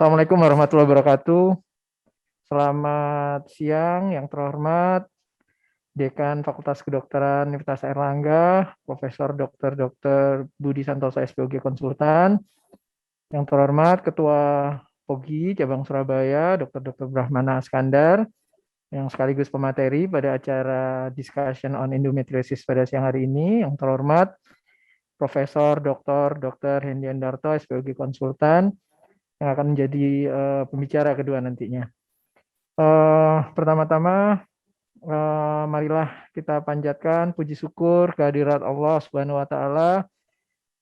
Assalamualaikum warahmatullahi wabarakatuh. Selamat siang yang terhormat Dekan Fakultas Kedokteran Universitas Airlangga, Profesor Dr. Budi Santoso SPOG Konsultan. Yang terhormat Ketua POGI Cabang Surabaya, Dr. Brahmana Askandar, yang sekaligus pemateri pada acara Discussion on Endometriosis pada siang hari ini. Yang terhormat Profesor Dr. Hendy Endarto SPOG Konsultan, yang akan menjadi pembicara kedua nantinya. Pertama-tama, marilah kita panjatkan puji syukur kehadirat Allah Subhanahu wa Ta'ala.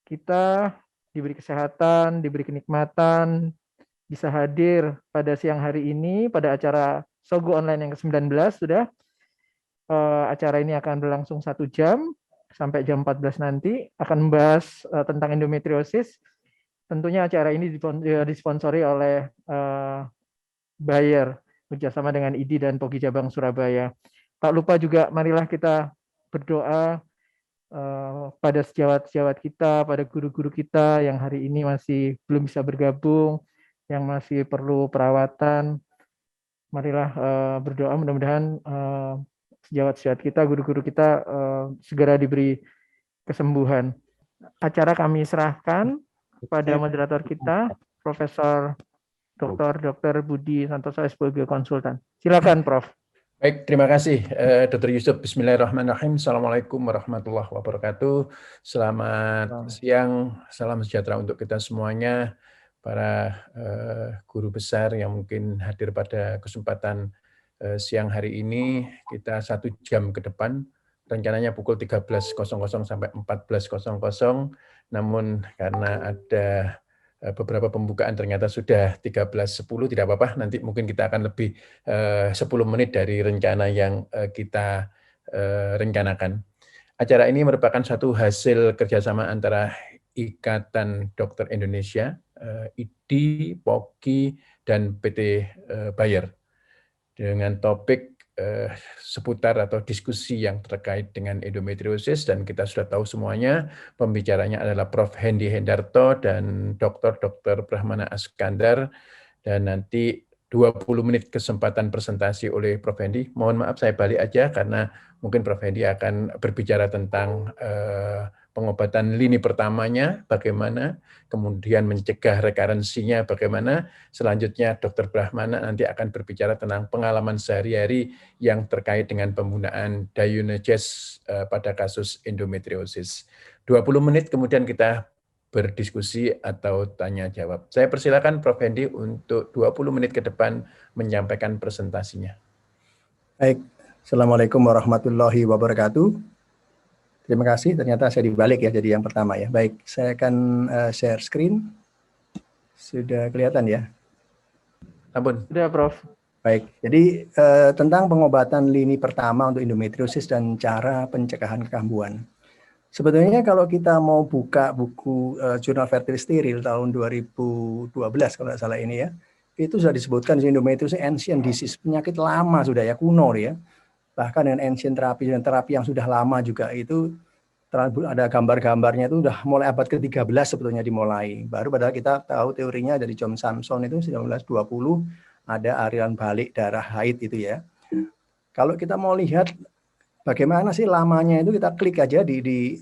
Kita diberi kesehatan, diberi kenikmatan, bisa hadir pada siang hari ini pada acara Sogo Online yang ke-19 sudah. Acara ini akan berlangsung 1 jam sampai jam 14 nanti, akan membahas tentang endometriosis. Tentunya acara ini disponsori oleh Bayer bekerjasama dengan IDI dan POGI Cabang Surabaya. Tak lupa juga marilah kita berdoa pada sejawat-sejawat kita, pada guru-guru kita yang hari ini masih belum bisa bergabung, yang masih perlu perawatan. Marilah berdoa mudah-mudahan sejawat-sejawat kita, guru-guru kita segera diberi kesembuhan. Acara kami serahkan pada moderator kita, Profesor Dr. Budi Santoso SPOG Konsultan. Silakan, Prof. Baik, terima kasih Dr. Yusuf. Bismillahirrahmanirrahim. Assalamualaikum warahmatullahi wabarakatuh. Selamat siang, salam sejahtera untuk kita semuanya, para guru besar yang mungkin hadir pada kesempatan siang hari ini. Kita 1 jam ke depan, rencananya pukul 13.00 sampai 14.00, namun karena ada beberapa pembukaan ternyata sudah 13.10, tidak apa-apa, nanti mungkin kita akan lebih 10 menit dari rencana yang kita rencanakan. Acara ini merupakan satu hasil kerjasama antara Ikatan Dokter Indonesia, IDI, POGI, dan PT Bayer dengan topik seputar atau diskusi yang terkait dengan endometriosis, dan kita sudah tahu semuanya pembicaranya adalah Prof. Hendy Hendarto dan Dr. Brahmana Askandar, dan nanti 20 menit kesempatan presentasi oleh Prof. Hendy. Mohon maaf saya balik aja karena mungkin Prof. Hendy akan berbicara tentang pengobatan lini pertamanya bagaimana, kemudian mencegah rekarensinya bagaimana. Selanjutnya Dr. Brahmana nanti akan berbicara tentang pengalaman sehari-hari yang terkait dengan penggunaan Dionagez pada kasus endometriosis. 20 menit kemudian kita berdiskusi atau tanya jawab. Saya persilakan Prof. Hendy untuk 20 menit ke depan menyampaikan presentasinya. Baik, Assalamualaikum warahmatullahi wabarakatuh. Terima kasih, ternyata saya dibalik ya jadi yang pertama ya. Baik, saya akan share screen. Sudah kelihatan ya? Ampun. Sudah, Prof. Baik, jadi tentang pengobatan lini pertama untuk endometriosis dan cara pencegahan kekambuhan. Sebetulnya kalau kita mau buka buku jurnal Fertility Steril tahun 2012 kalau tidak salah ini ya, itu sudah disebutkan endometriosis ancient disease, penyakit lama sudah ya, kuno ya. Bahkan dengan ancient terapi dan terapi yang sudah lama juga itu ada gambar-gambarnya itu sudah mulai abad ke-13 sebetulnya dimulai. Baru padahal kita tahu teorinya dari John Samson itu 1920 ada aliran balik darah haid itu ya. Kalau kita mau lihat bagaimana sih lamanya itu, kita klik aja di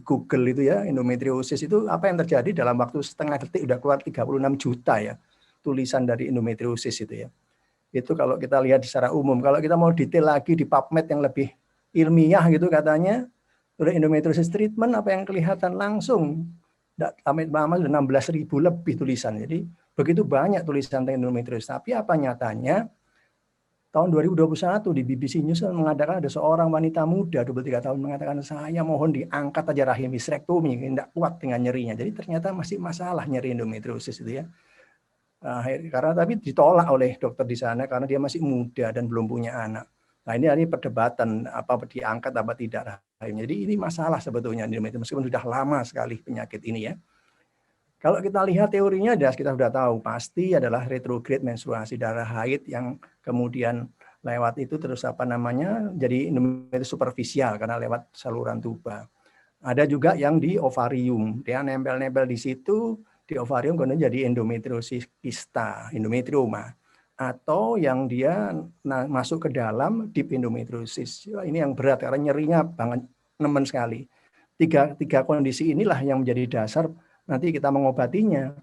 Google itu ya, endometriosis itu apa yang terjadi dalam waktu setengah detik udah keluar 36 juta ya tulisan dari endometriosis itu ya. Itu kalau kita lihat secara umum. Kalau kita mau detail lagi di PubMed yang lebih ilmiah gitu katanya, udah endometriosis treatment apa yang kelihatan langsung. Lama sudah 16.000 lebih tulisan. Jadi begitu banyak tulisan tentang endometriosis. Tapi apa nyatanya? Tahun 2021 di BBC News mengatakan ada seorang wanita muda 23 tahun mengatakan saya mohon diangkat aja rahim, hysterectomy, tidak kuat dengan nyerinya. Jadi ternyata masih masalah nyeri endometriosis itu ya. Karena tapi ditolak oleh dokter di sana karena dia masih muda dan belum punya anak. Nah ini perdebatan apa diangkat apa tidak rahim. Jadi ini masalah sebetulnya endometriosis meskipun sudah lama sekali penyakit ini ya. Kalau kita lihat teorinya kita sudah tahu pasti adalah retrograde menstruasi, darah haid yang kemudian lewat itu terus jadi endometriosis superficial karena lewat saluran tuba. Ada juga yang di ovarium, dia nempel-nempel di situ di ovarium kemudian jadi endometriosis kista, endometrioma, atau yang dia masuk ke dalam deep endometriosis. Ini yang berat karena nyerinya banget, nemen sekali. Tiga kondisi inilah yang menjadi dasar nanti kita mengobatinya.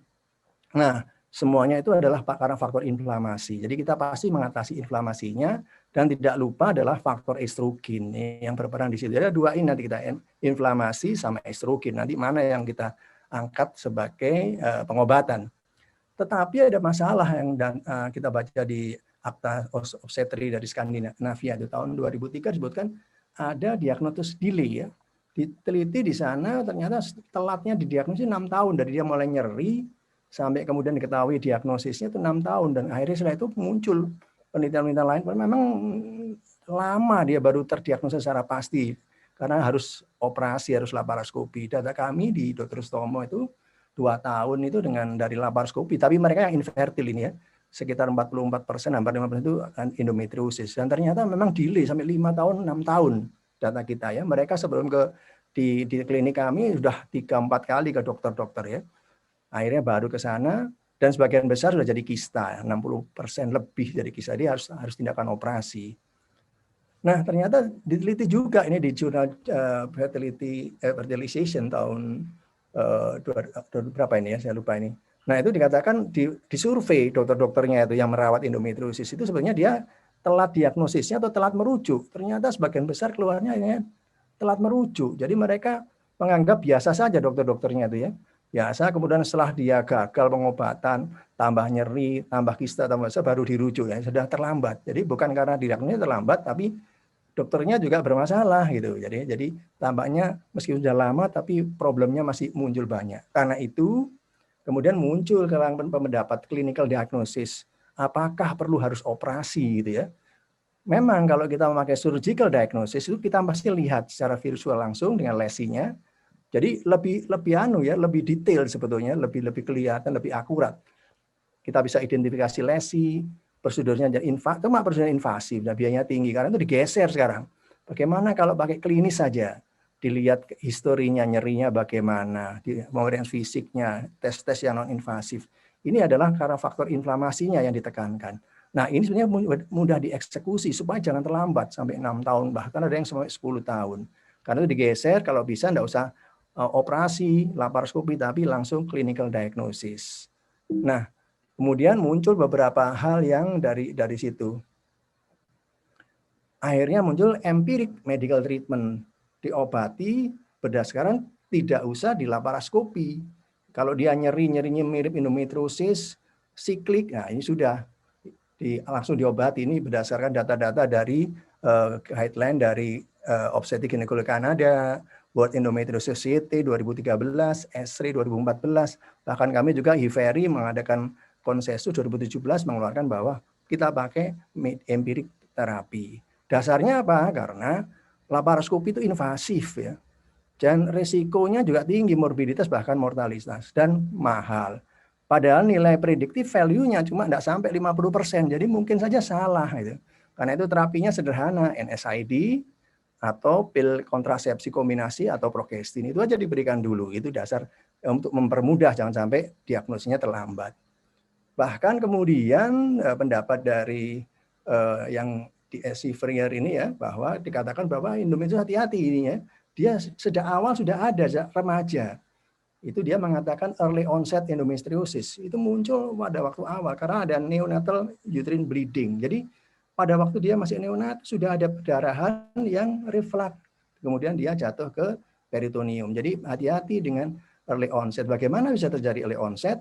Nah, semuanya itu adalah karena faktor inflamasi. Jadi kita pasti mengatasi inflamasinya, dan tidak lupa adalah faktor estrogen yang berperan di situ. Jadi ada dua ini nanti kita, inflamasi sama estrogen. Nanti mana yang kita angkat sebagai pengobatan. Tetapi ada masalah yang kita baca di Akta Obstetri dari Skandinavia di tahun 2003 disebutkan ada diagnosis delay ya. Diteliti di sana ternyata telatnya didiagnosis 6 tahun dari dia mulai nyeri sampai kemudian diketahui diagnosisnya itu 6 tahun, dan akhirnya setelah itu muncul penelitian-penelitian lain memang lama dia baru terdiagnosis secara pasti karena harus operasi, harus laparoskopi. Data kami di Dr. Sutomo itu 2 tahun itu dengan dari laparoskopi, tapi mereka yang infertil ini ya, sekitar 44%, hampir 50% itu endometriosis, dan ternyata memang delay sampai 5 tahun, 6 tahun data kita ya. Mereka sebelum di klinik kami sudah 3-4 kali ke dokter-dokter ya. Akhirnya baru ke sana, dan sebagian besar sudah jadi kista, 60% lebih dari kista, dia harus tindakan operasi. Nah, ternyata diteliti juga ini di jurnal Fertilization tahun berapa ini ya, saya lupa ini. Nah, itu dikatakan di survei dokter-dokternya itu yang merawat endometriosis itu sebenarnya dia telat diagnosisnya atau telat merujuk. Ternyata sebagian besar keluarnya ini telat merujuk. Jadi mereka menganggap biasa saja dokter-dokternya itu ya. Biasa, kemudian setelah dia gagal pengobatan, tambah nyeri, tambah kista, tambah besar, baru dirujuk ya, sudah terlambat. Jadi bukan karena diagnosisnya terlambat, tapi dokternya juga bermasalah gitu. Jadi tampaknya meskipun sudah lama, tapi problemnya masih muncul banyak. Karena itu kemudian muncul kalangan pendapat clinical diagnosis, apakah perlu harus operasi gitu ya. Memang kalau kita memakai surgical diagnosis itu kita pasti lihat secara visual langsung dengan lesinya. Jadi lebih detail sebetulnya, lebih kelihatan, lebih akurat. Kita bisa identifikasi lesi, prosedurnya cuma prosedur invasif, dan biayanya tinggi karena itu digeser sekarang. Bagaimana kalau pakai klinis saja, dilihat historinya, nyerinya bagaimana, pemeriksaan fisiknya, tes-tes yang non invasif. Ini adalah karena faktor inflamasinya yang ditekankan. Nah, ini sebenarnya mudah dieksekusi supaya jangan terlambat sampai 6 tahun, bahkan ada yang sampai 10 tahun. Karena itu digeser, kalau bisa enggak usah operasi, laparoskopi, tapi langsung clinical diagnosis. Nah, kemudian muncul beberapa hal yang dari situ. Akhirnya muncul empiric medical treatment, diobati berdasarkan tidak usah di laparoskopi. Kalau dia nyerinya mirip endometriosis, siklik, nah ini sudah langsung diobati. Ini berdasarkan data-data dari guideline dari Obstetric Gynecology Kanada, World Endometriosis Society 2013, ESRI 2014, bahkan kami juga HIVERI mengadakan konsensus 2017 mengeluarkan bahwa kita pakai empiric terapi. Dasarnya apa? Karena laparoskopi itu invasif ya. Dan resikonya juga tinggi, morbiditas bahkan mortalitas, dan mahal. Padahal nilai prediktif value-nya cuma tidak sampai 50%, jadi mungkin saja salah gitu. Karena itu terapinya sederhana, NSAID atau pil kontrasepsi kombinasi atau progestin, itu aja diberikan dulu. Itu dasar untuk mempermudah, jangan sampai diagnosisnya terlambat. Bahkan kemudian pendapat dari yang di Severier ini ya, bahwa dikatakan bahwa endometriosis hati-hati ini ya, dia sejak awal sudah ada remaja. Itu dia mengatakan early onset endometriosis. Itu muncul pada waktu awal karena ada neonatal uterine bleeding. Jadi pada waktu dia masih neonat sudah ada perdarahan yang reflux. Kemudian dia jatuh ke peritoneum. Jadi hati-hati dengan early onset. Bagaimana bisa terjadi early onset?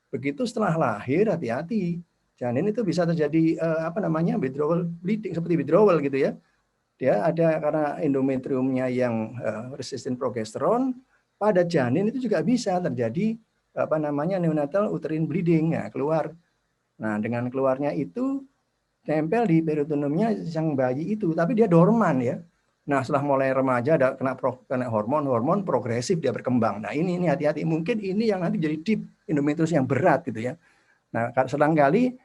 Begitu setelah lahir hati-hati. Janin itu bisa terjadi withdrawal bleeding, seperti withdrawal gitu ya. Dia ada karena endometriumnya yang resistant progesteron, pada janin itu juga bisa terjadi neonatal uterine bleeding, ya, keluar. Nah, dengan keluarnya itu tempel di peritoneumnya sang bayi itu, tapi dia dorman ya. Nah, setelah mulai remaja ada kena hormon progresif dia berkembang. Nah, ini hati-hati, mungkin ini yang nanti jadi deep endometriosis yang berat gitu ya. Nah, selangkali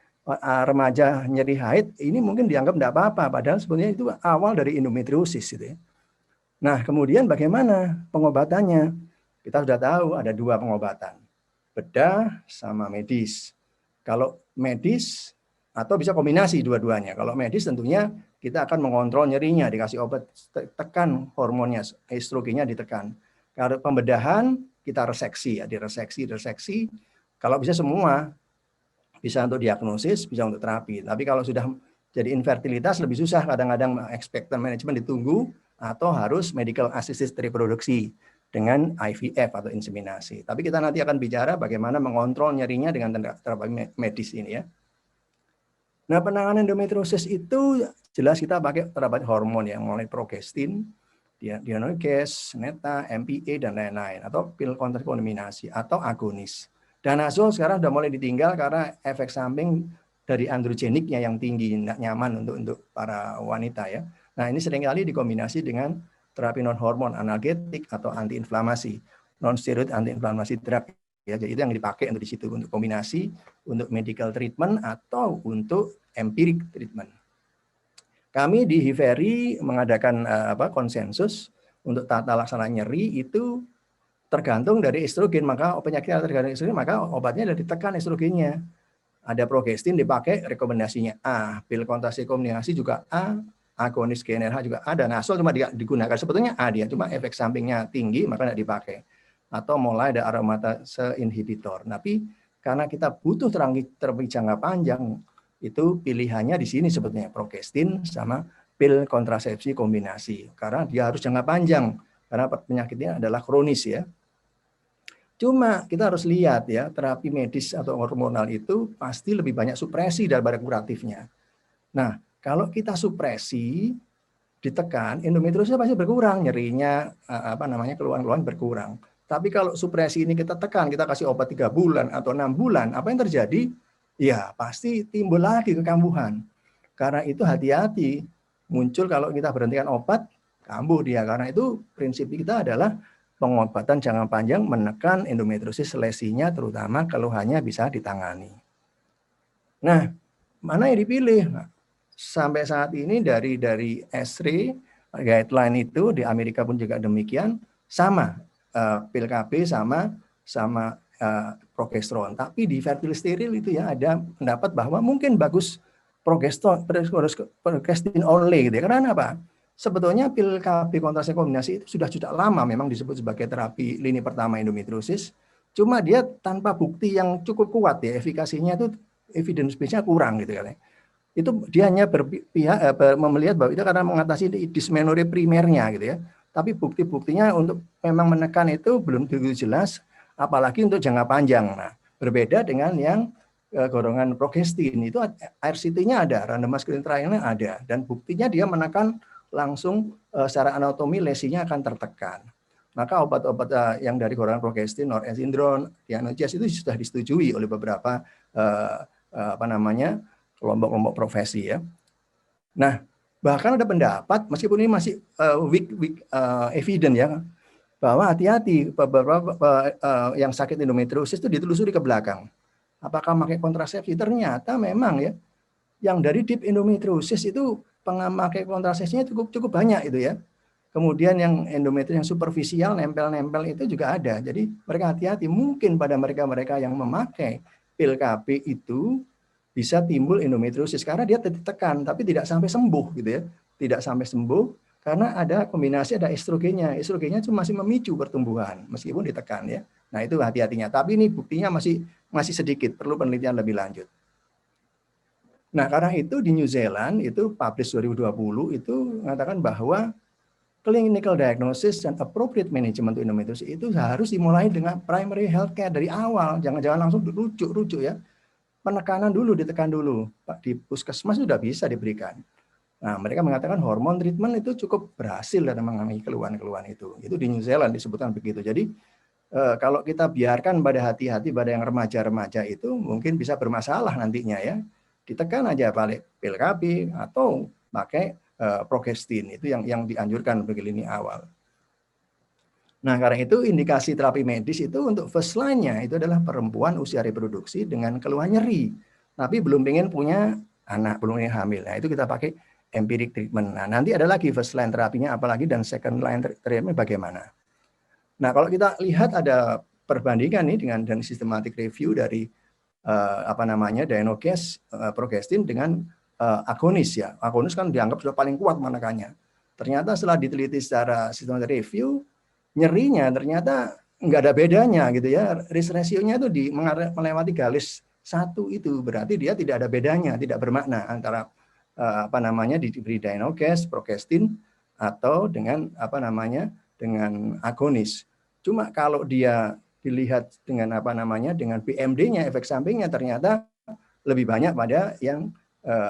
remaja nyeri haid ini mungkin dianggap tidak apa-apa, padahal sebenarnya itu awal dari endometriosis gitu ya. Nah, kemudian bagaimana pengobatannya? Kita sudah tahu ada 2 pengobatan. bedah sama medis. Kalau medis atau bisa kombinasi dua-duanya. Kalau medis tentunya kita akan mengontrol nyerinya, dikasih obat tekan hormonnya, estrogennya ditekan. Kalau pembedahan kita reseksi ya, direseksi. Kalau bisa semua, bisa untuk diagnosis, bisa untuk terapi. Tapi kalau sudah jadi infertilitas lebih susah, kadang-kadang expectant management ditunggu atau harus medical assisted reproduksi dengan IVF atau inseminasi. Tapi kita nanti akan bicara bagaimana mengontrol nyerinya dengan terapi medis ini ya. Nah, penanganan endometriosis itu jelas kita pakai terapi hormon yang mulai progestin, Dianoges, Neta, MPA dan lain-lain, atau pil kontrakombinasi atau agonis. Danazol sekarang sudah mulai ditinggal karena efek samping dari androgeniknya yang tinggi, tidak nyaman untuk para wanita ya. Nah, ini seringkali dikombinasi dengan terapi non hormon analgetik atau antiinflamasi, non steroid antiinflamasi drug ya. Jadi itu yang dipakai untuk di situ untuk kombinasi, untuk medical treatment atau untuk empiric treatment. Kami di Hiferi mengadakan konsensus untuk tata laksana nyeri itu tergantung dari estrogen, maka penyakit tergantung estrogen, maka obatnya dari tekan estrogennya. Ada progestin dipakai, rekomendasinya A, pil kontrasepsi kombinasi juga A, agonis GnRH juga ada. Nasol cuma digunakan sebetulnya A dia, cuma efek sampingnya tinggi maka tidak dipakai. Atau mulai ada aromatase inhibitor. Tapi karena kita butuh terapi jangka panjang, itu pilihannya di sini sebetulnya progestin sama pil kontrasepsi kombinasi. Karena dia harus jangka panjang, karena penyakitnya adalah kronis ya. Cuma kita harus lihat ya, terapi medis atau hormonal itu pasti lebih banyak supresi daripada kuratifnya. Nah, kalau kita supresi, ditekan, endometriosis pasti berkurang, nyerinya keluhan-keluhan berkurang. Tapi kalau supresi ini kita tekan, kita kasih obat 3 bulan atau 6 bulan, apa yang terjadi? Ya, pasti timbul lagi kekambuhan. Karena itu hati-hati, muncul kalau kita berhentikan obat, kambuh dia. Karena itu prinsip kita adalah pengobatan jangka panjang menekan endometriosis lesinya, terutama keluhannya bisa ditangani. Nah, mana yang dipilih? Sampai saat ini dari ESRI guideline itu di Amerika pun juga demikian, sama pil KB sama progesteron. Tapi di fertil steril itu ya ada pendapat bahwa mungkin bagus progestin only gitu ya. Karena apa? Sebetulnya pil KB kontrasepsi kombinasi itu sudah lama memang disebut sebagai terapi lini pertama endometriosis. Cuma dia tanpa bukti yang cukup kuat ya, efikasinya itu evidence base-nya kurang gitu kan. Itu dia hanya melihat bahwa itu karena mengatasi dysmenorrhea primernya gitu ya. Tapi bukti-buktinya untuk memang menekan itu belum begitu jelas, apalagi untuk jangka panjang. Nah, berbeda dengan yang golongan progestin itu RCT-nya ada, randomized clinical trial-nya ada, dan buktinya dia menekan langsung secara anatomi lesinya akan tertekan. Maka obat-obat yang dari golongan progestin, norethindrone, Dianoges itu sudah disetujui oleh beberapa kelompok-kelompok profesi ya. Nah, bahkan ada pendapat meskipun ini masih weak evidence ya, bahwa hati-hati beberapa yang sakit endometriosis itu ditelusuri ke belakang. Apakah pakai kontrasepsi? Ternyata memang ya, yang dari deep endometriosis itu pemakai kontrasepsinya cukup banyak itu ya. Kemudian yang endometriosis yang superficial nempel-nempel itu juga ada. Jadi mereka hati-hati, mungkin pada mereka yang memakai pil KB itu bisa timbul endometriosis karena dia ditekan tapi tidak sampai sembuh gitu ya. Tidak sampai sembuh karena ada kombinasi ada estrogennya. Estrogennya cuma masih memicu pertumbuhan meskipun ditekan ya. Nah, itu hati-hatinya. Tapi ini buktinya masih sedikit, perlu penelitian lebih lanjut. Nah, karena itu di New Zealand itu publish 2020 itu mengatakan bahwa clinical diagnosis dan appropriate management untuk endometriosis itu harus dimulai dengan primary healthcare dari awal. Jangan langsung rujuk ya. Penekanan dulu, ditekan dulu. Di puskesmas sudah bisa diberikan. Nah, mereka mengatakan hormon treatment itu cukup berhasil dalam mengalami keluhan-keluhan itu. Itu di New Zealand disebutkan begitu. Jadi, kalau kita biarkan pada hati-hati pada yang remaja-remaja itu mungkin bisa bermasalah nantinya ya. Ditekan aja balik pil KB atau pakai progestin. Itu yang dianjurkan bagi lini awal. Nah, karena itu indikasi terapi medis itu untuk first line-nya itu adalah perempuan usia reproduksi dengan keluhan nyeri. Tapi belum ingin punya anak, belum ingin hamil. Nah, itu kita pakai empiric treatment. Nah, nanti ada lagi first line terapinya apalagi dan second line treatment bagaimana. Nah, kalau kita lihat ada perbandingan nih dengan systematic review dari Dinogas, progestin dengan agonis ya. Agonis kan dianggap sudah paling kuat menekannya. Ternyata setelah diteliti secara systematic review, nyerinya ternyata nggak ada bedanya gitu ya. Risk ratio-nya itu melewati garis 1 itu, berarti dia tidak ada bedanya, tidak bermakna antara diberi Dinogas, progestin atau dengan dengan agonis. Cuma kalau dia dilihat dengan dengan BMD-nya, efek sampingnya ternyata lebih banyak pada yang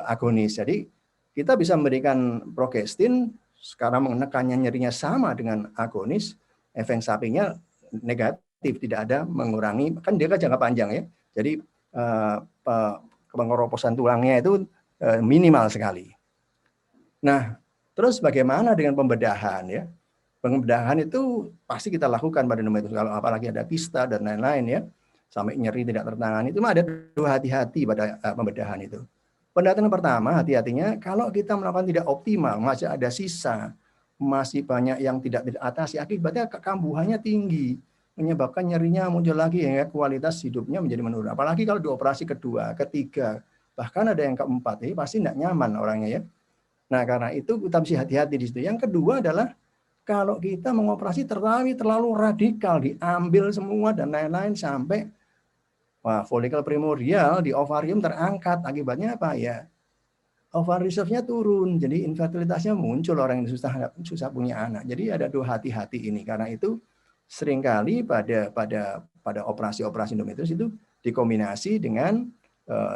agonis. Jadi kita bisa memberikan progestin sekarang menekannya nyerinya sama dengan agonis, efek sampingnya negatif, tidak ada mengurangi, kan dia kan jangka panjang ya. Jadi pengeroposan tulangnya itu minimal sekali. Nah, terus bagaimana dengan pembedahan ya? Pembedahan itu pasti kita lakukan pada endometriosis, kalau apalagi ada kista dan lain-lain ya, sampai nyeri tidak tertangani, itu ada 2 hati-hati pada pembedahan itu. Pendatan yang pertama, hati-hatinya kalau kita melakukan tidak optimal, masih ada sisa, masih banyak yang tidak teratasi, akibatnya kekambuhannya tinggi, menyebabkan nyerinya muncul lagi, ya kualitas hidupnya menjadi menurun. Apalagi kalau di operasi kedua, ketiga, bahkan ada yang keempat, ini pasti tidak nyaman orangnya ya. Nah, karena itu kita mesti hati-hati di situ. Yang kedua adalah kalau kita mengoperasi terlalu radikal, diambil semua dan lain-lain sampai folikel primordial di ovarium terangkat. Akibatnya apa ya? Ovari reserve-nya turun, jadi infertilitasnya muncul, orang yang susah punya anak. Jadi ada 2 hati-hati ini. Karena itu seringkali pada operasi-operasi endometriosis itu dikombinasi dengan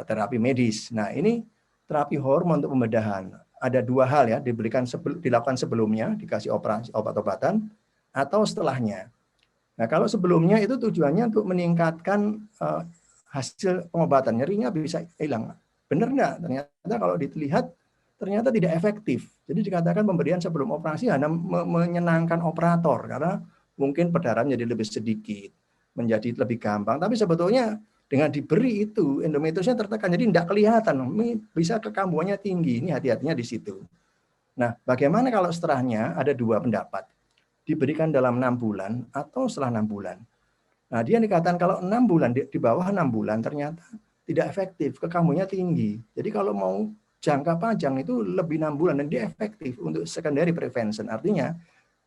terapi medis. Nah, ini terapi hormon untuk pembedahan. Ada 2 hal ya, dilakukan sebelumnya, dikasih operasi obat-obatan, atau setelahnya. Nah, kalau sebelumnya itu tujuannya untuk meningkatkan hasil pengobatan, nyerinya bisa hilang. Benar nggak? Ternyata kalau dilihat, ternyata tidak efektif. Jadi dikatakan pemberian sebelum operasi hanya menyenangkan operator, karena mungkin perdarahan menjadi lebih sedikit, menjadi lebih gampang. Tapi sebetulnya dengan diberi itu, endometriosnya tertekan, jadi tidak kelihatan, bisa kekambuhannya tinggi. Ini hati-hatinya di situ. Nah, bagaimana kalau setelahnya? Ada 2 pendapat. Diberikan dalam 6 bulan atau setelah 6 bulan. Nah, dia dikatakan kalau 6 bulan, di bawah 6 bulan ternyata tidak efektif, kekambuhannya tinggi. Jadi kalau mau jangka panjang itu lebih 6 bulan, dan dia efektif untuk secondary prevention. Artinya,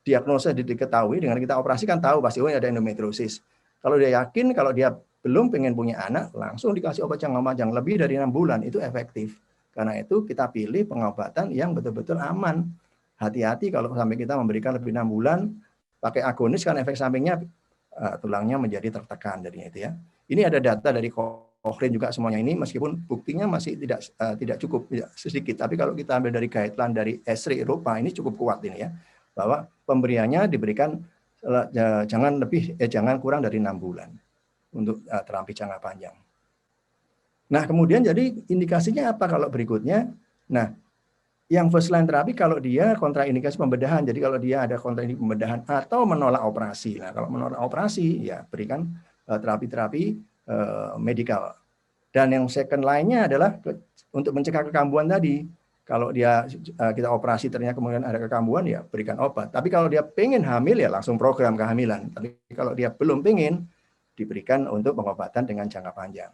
diagnosa diketahui, dengan kita operasi kan tahu pasti ada endometriosis. Kalau dia yakin, kalau dia belum pengen punya anak, langsung dikasih obat jangka panjang lebih dari 6 bulan, itu efektif. Karena itu kita pilih pengobatan yang betul-betul aman. Hati-hati kalau sampai kita memberikan lebih 6 bulan, pakai agonis kan efek sampingnya tulangnya menjadi tertekan dari itu ya. Ini ada data dari Cochrane juga semuanya ini, meskipun buktinya masih tidak cukup, tidak sedikit. Tapi kalau kita ambil dari guideline dari ESRI Eropa, ini cukup kuat ini ya, bahwa pemberiannya diberikan jangan kurang dari 6 bulan untuk terapi jangka panjang. Nah, kemudian jadi indikasinya apa kalau berikutnya? Nah, yang first line terapi kalau dia kontraindikasi pembedahan. Jadi kalau dia ada kontraindikasi pembedahan atau menolak operasi. Nah, kalau menolak operasi ya berikan terapi-terapi medikal. Dan yang second line-nya adalah untuk mencegah kekambuhan tadi. Kalau dia kita operasi ternyata kemudian ada kekambuhan, ya berikan obat. Tapi kalau dia pengen hamil, ya langsung program kehamilan. Tapi kalau dia belum pengen, diberikan untuk pengobatan dengan jangka panjang.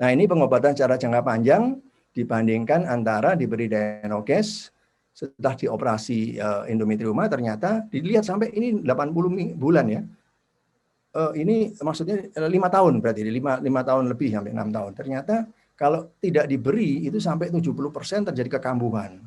Nah, ini pengobatan secara jangka panjang dibandingkan antara diberi Dinogas setelah dioperasi endometrioma, ternyata dilihat sampai ini 80 bulan ya. Ini maksudnya 5 tahun berarti, 5 tahun lebih sampai 6 tahun. Ternyata kalau tidak diberi itu sampai 70% terjadi kekambuhan.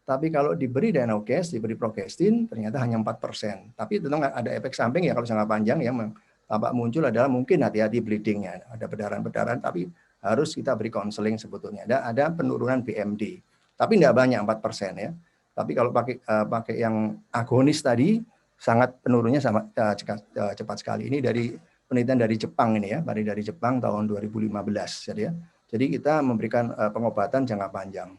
Tapi kalau diberi Dinogas, diberi progestin, ternyata hanya 4%. Tapi tentu ada efek samping ya kalau jangka panjang yang tampak muncul adalah mungkin hati-hati bleedingnya, ada perdarahan-perdarahan, tapi harus kita beri konseling sebetulnya. Ada penurunan BMD, tapi tidak banyak 4% ya. Tapi kalau pakai yang agonis tadi, sangat penurunnya cepat sekali. Ini dari penelitian dari Jepang ini ya, dari Jepang tahun 2015 jadi ya. Jadi kita memberikan pengobatan jangka panjang.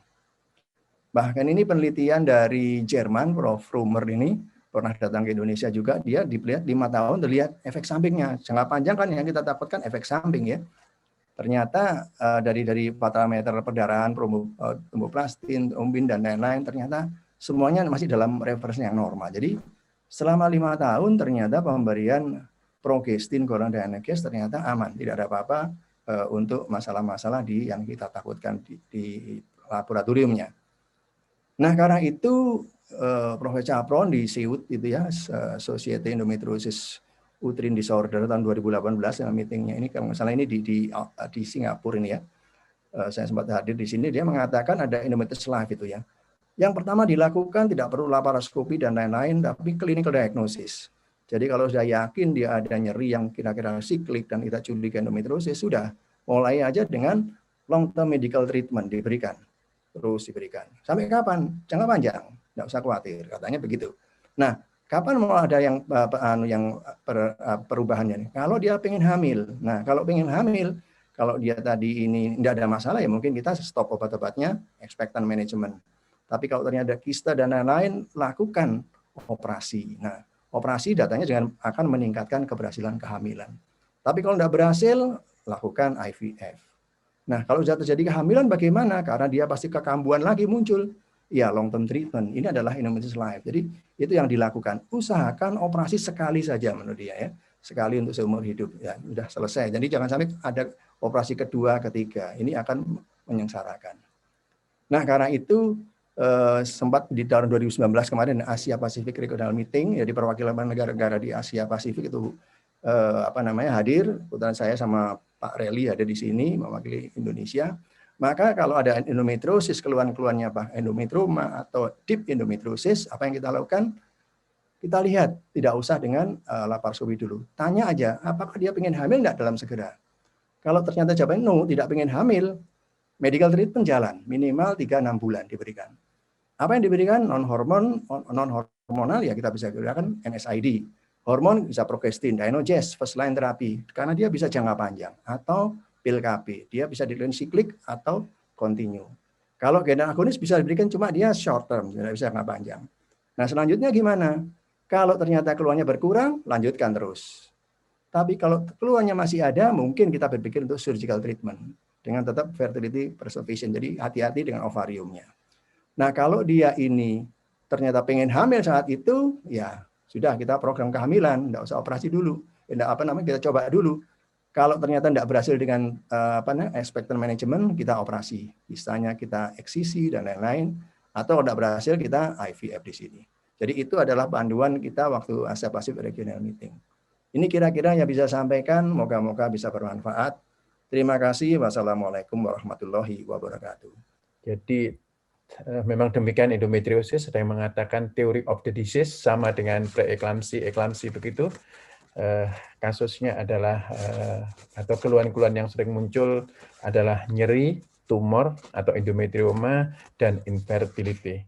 Bahkan ini penelitian dari Jerman, Prof. Rumer ini pernah datang ke Indonesia juga, dia dilihat 5 tahun terlihat efek sampingnya. Jangka panjang kan yang kita takutkan efek samping ya. Ternyata dari parameter perdarahan, tromboplastin, trombin dan lain-lain, ternyata semuanya masih dalam referensi yang normal. Jadi selama 5 tahun ternyata pemberian progestin, golongan darah NGS ternyata aman, tidak ada apa-apa untuk masalah-masalah yang kita takutkan di laboratoriumnya. Nah, karena itu Profesor Capron di SEUD itu ya, Society Endometriosis Uterine Disorder tahun 2018 yang meetingnya ini kalau nggak salah ini di Singapura ini ya. Saya sempat hadir di sini, dia mengatakan ada endometriosis live itu ya. Yang pertama dilakukan tidak perlu laparoskopi dan lain-lain, tapi clinical diagnosis. Jadi kalau sudah yakin dia ada nyeri yang kira-kira siklik dan kita curiga endometriosis, sudah mulai aja dengan long term medical treatment diberikan. Terus diberikan. Sampai kapan? Jangka panjang. Tidak usah khawatir, katanya begitu. Nah, kapan mau ada yang perubahannya? Kalau dia pengen hamil. Nah, kalau pengen hamil, kalau dia tadi ini tidak ada masalah, ya mungkin kita stop obat-obatnya, expectant management. Tapi kalau ternyata ada kista dan lain-lain, lakukan operasi. Nah, operasi datanya akan meningkatkan keberhasilan kehamilan. Tapi kalau tidak berhasil, lakukan IVF. Nah, kalau sudah terjadi kehamilan bagaimana? Karena dia pasti kekambuhan lagi muncul. Ya, long term treatment. Ini adalah endometriosis live. Jadi, itu yang dilakukan. Usahakan operasi sekali saja menurut dia ya. Sekali untuk seumur hidup. Ya, sudah selesai. Jadi, jangan sampai ada operasi kedua, ketiga. Ini akan menyengsarakan. Nah, karena itu sempat di tahun 2019 kemarin Asia Pacific Regional Meeting, ya di perwakilan negara-negara di Asia Pasifik itu hadir, kebetulan saya sama Pak Reli ada di sini mewakili Indonesia. Maka kalau ada endometriosis, keluhan-keluhannya apa? Endometrioma atau deep endometriosis, apa yang kita lakukan? Kita lihat, tidak usah dengan laparoskopi dulu. Tanya aja, apakah dia pengen hamil enggak dalam segera? Kalau ternyata jawabannya no, tidak pengen hamil, medical treatment jalan, minimal 3-6 bulan diberikan. Apa yang diberikan? Non-hormonal ya kita bisa gunakan NSAID. Hormon bisa progestin, Dynogest, first line terapi, karena dia bisa jangka panjang. Atau pil KB, dia bisa diberikan siklik atau continue. Kalau gendang agonis bisa diberikan cuma dia short term, tidak bisa jangka panjang. Nah selanjutnya gimana? Kalau ternyata keluhannya berkurang, lanjutkan terus. Tapi kalau keluhannya masih ada, mungkin kita berpikir untuk surgical treatment. Dengan tetap fertility preservation, jadi hati-hati dengan ovariumnya. Nah, kalau dia ini ternyata pengen hamil saat itu, ya sudah kita program kehamilan, enggak usah operasi dulu. Kita coba dulu. Kalau ternyata enggak berhasil dengan expectant management, kita operasi. Misalnya kita eksisi dan lain-lain, atau enggak berhasil kita IVF di sini. Jadi itu adalah panduan kita waktu Asia Pacific Regional Meeting. Ini kira-kira yang bisa sampaikan, moga-moga bisa bermanfaat. Terima kasih. Wassalamualaikum warahmatullahi wabarakatuh. Jadi memang demikian endometriosis, ada yang mengatakan theory of the disease sama dengan preeklamsi begitu. Kasusnya adalah atau keluhan-keluhan yang sering muncul adalah nyeri, tumor atau endometrioma dan infertility.